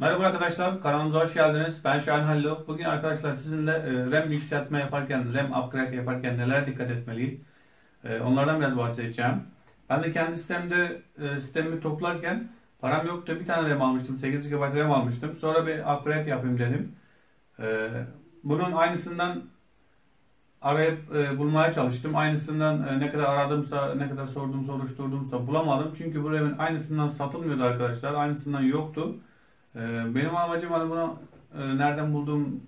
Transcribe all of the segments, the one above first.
Merhaba arkadaşlar, kanalımıza hoş geldiniz. Ben Şahin Halil. Bugün arkadaşlar sizinle RAM yükseltme yaparken, RAM upgrade yaparken neler dikkat etmeliyiz? Onlardan biraz bahsedeceğim. Ben de kendi sistemimi toplarken param yoktu. Bir tane RAM almıştım, 8 GB RAM almıştım. Sonra bir upgrade yapayım dedim. E, Bunun aynısından arayıp bulmaya çalıştım. Aynısından ne kadar aradımsa, ne kadar sordum, soruşturdumsa bulamadım. Çünkü bu RAM'in aynısından satılmıyordu arkadaşlar. Aynısından yoktu. Benim amacım hani bunu nereden bulduğum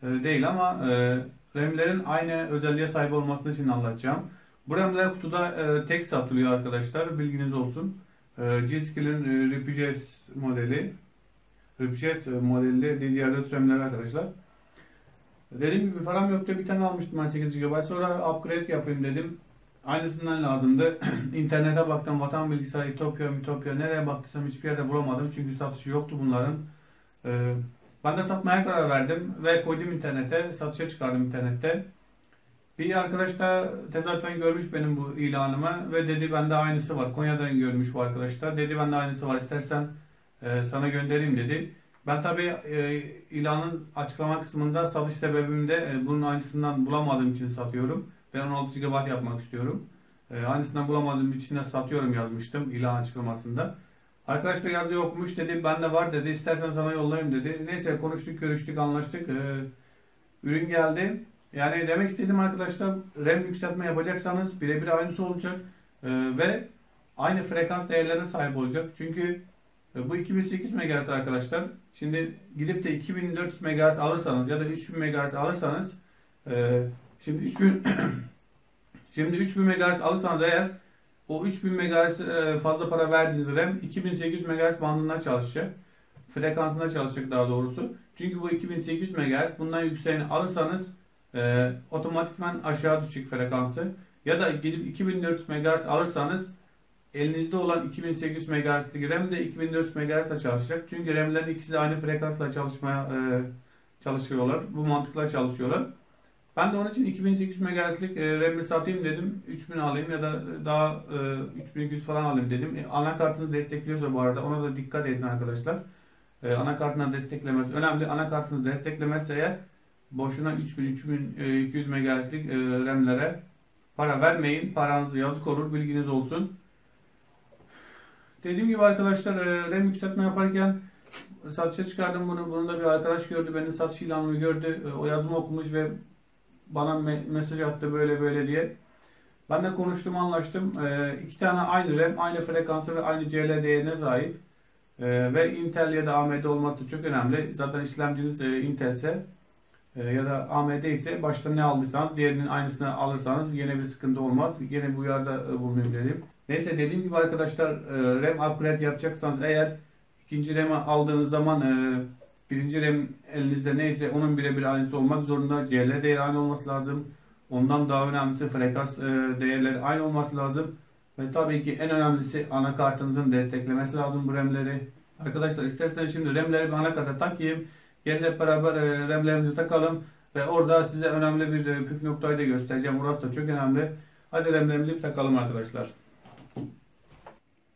değil ama RAM'lerin aynı özelliğe sahip olması için anlatacağım. Bu RAM'ler kutuda tek satılıyor arkadaşlar. Bilginiz olsun. G-Skill'in RIP-GS modeli. RIP-GS modeli DDR4 RAM'ler arkadaşlar. Dediğim gibi param yoktu. Bir tane almıştım ben 8 GB. Sonra upgrade yapayım dedim. Aynısından lazımdı. İnternete baktım. Vatan Bilgisayar, İtopya, nereye baktıysam hiçbir yerde bulamadım. Çünkü satışı yoktu bunların. Ee, Ben de satmaya karar verdim ve koydum internete. Satışa çıkardım internette. Bir arkadaş da tesadüfen görmüş benim bu ilanımı ve dedi bende aynısı var. Konya'dan görmüş bu arkadaşlar. Dedi bende aynısı var. İstersen sana göndereyim dedi. Ben tabii ilanın açıklama kısmında satış sebebimde bunun aynısından bulamadığım için satıyorum. Ben 16 GB yapmak istiyorum. Aynısından bulamadığım için de satıyorum yazmıştım ilan açıklamasında. Arkadaş da yazıyı okumuş dedi bende var dedi istersen sana yollayayım dedi. Neyse konuştuk görüştük anlaştık. Ürün geldi. Yani demek istediğim arkadaşlar RAM yükseltme yapacaksanız birebir aynısı olacak. Ve aynı frekans değerlerine sahip olacak. Çünkü bu 2008 MHz arkadaşlar. Şimdi gidip de 2400 MHz alırsanız ya da 3000 MHz alırsanız şimdi 3000 şimdi 3000 MHz alırsanız eğer o 3000 MHz fazla para verdiğiniz RAM 2800 MHz bandında çalışacak. Frekansında çalışacak daha doğrusu. Çünkü bu 2800 MHz bundan yükseğini alırsanız otomatikman aşağı düşecek frekansı. Ya da gidip 2400 MHz alırsanız elinizde olan 2800 MHz'lik RAM de 2400 MHz'la çalışacak. Çünkü RAM'lerin ikisi de aynı frekansla çalışıyorlar. Bu mantıkla çalışıyorlar. Ben de onun için 2800 MHz'lik RAM'i satayım dedim. 3000 alayım ya da daha 3200 falan alayım dedim. Anakartını destekliyorsa bu arada ona da dikkat edin arkadaşlar. Anakartına desteklemesi önemli. Anakartını desteklemezse eğer boşuna 3000-3200 MHz'lik RAM'lere para vermeyin. Paranız yazık olur. Bilginiz olsun. Dediğim gibi arkadaşlar RAM yükseltme yaparken satışa çıkardım bunu. Bunu da bir arkadaş gördü. Benim satış ilanımı gördü. O yazımı okumuş ve bana mesaj attı böyle böyle diye. Ben de konuştum anlaştım. İki tane aynı RAM, aynı frekansı ve aynı CL değerine sahip. Ve Intel ya da AMD olması çok önemli. Zaten işlemciniz Intel ise ya da AMD ise başta ne aldıysanız diğerinin aynısını alırsanız yine bir sıkıntı olmaz. Yine bu uyarıda bulunayım dedim. Neyse dediğim gibi arkadaşlar RAM upgrade yapacaksanız eğer ikinci RAM'i aldığınız zaman birinci RAM elinizde neyse onun birebir aynısı olmak zorunda. CL değeri aynı olması lazım. Ondan daha önemlisi frekans değerleri aynı olması lazım. Ve tabii ki en önemlisi anakartınızın desteklemesi lazım bu RAM'leri. Arkadaşlar isterseniz şimdi RAM'leri bir anakarta takayım. Gelin hep beraber RAM'lerimizi takalım. Ve orada size önemli bir püf noktayı da göstereceğim. Burası da çok önemli. Hadi RAM'lerimizi bir takalım arkadaşlar.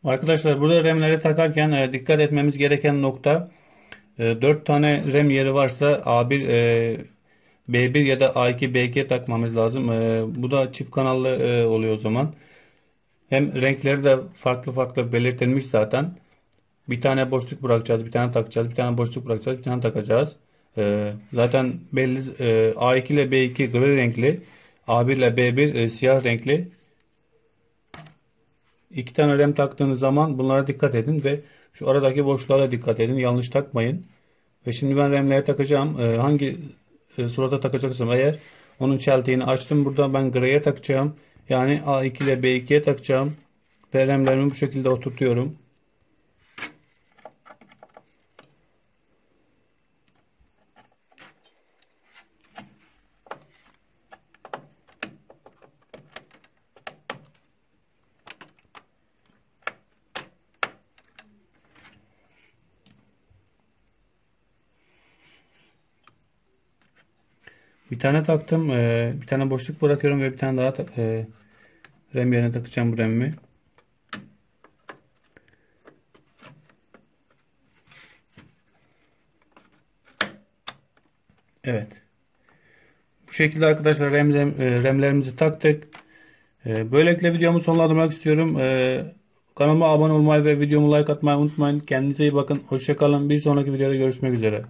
Arkadaşlar burada RAM'leri takarken dikkat etmemiz gereken nokta 4 tane RAM yeri varsa A1 B1 ya da A2 B2 takmamız lazım. Bu da çift kanallı oluyor o zaman. Hem renkleri de farklı farklı belirtilmiş zaten. Bir tane boşluk bırakacağız, bir tane takacağız, bir tane boşluk bırakacağız, bir tane takacağız. Zaten belli A2 ile B2 gri renkli, A1 ile B1 siyah renkli. İki tane RAM taktığınız zaman bunlara dikkat edin ve şu aradaki boşluğa dikkat edin. Yanlış takmayın. Ve şimdi ben RAM'leri takacağım. Hangi surata takacaksam eğer onun çeltiğini açtım. Burada ben griye takacağım. Yani A2 ile B2'ye takacağım. Ve RAM'lerimi bu şekilde oturtuyorum. Bir tane taktım. Bir tane boşluk bırakıyorum ve bir tane daha RAM yerine takacağım bu RAM'imi. Evet. Bu şekilde arkadaşlar RAM'lerimizi taktık. Böylelikle videomu sonlandırmak istiyorum. Kanalıma abone olmayı ve videomu like atmayı unutmayın. Kendinize iyi bakın. Hoşça kalın. Bir sonraki videoda görüşmek üzere.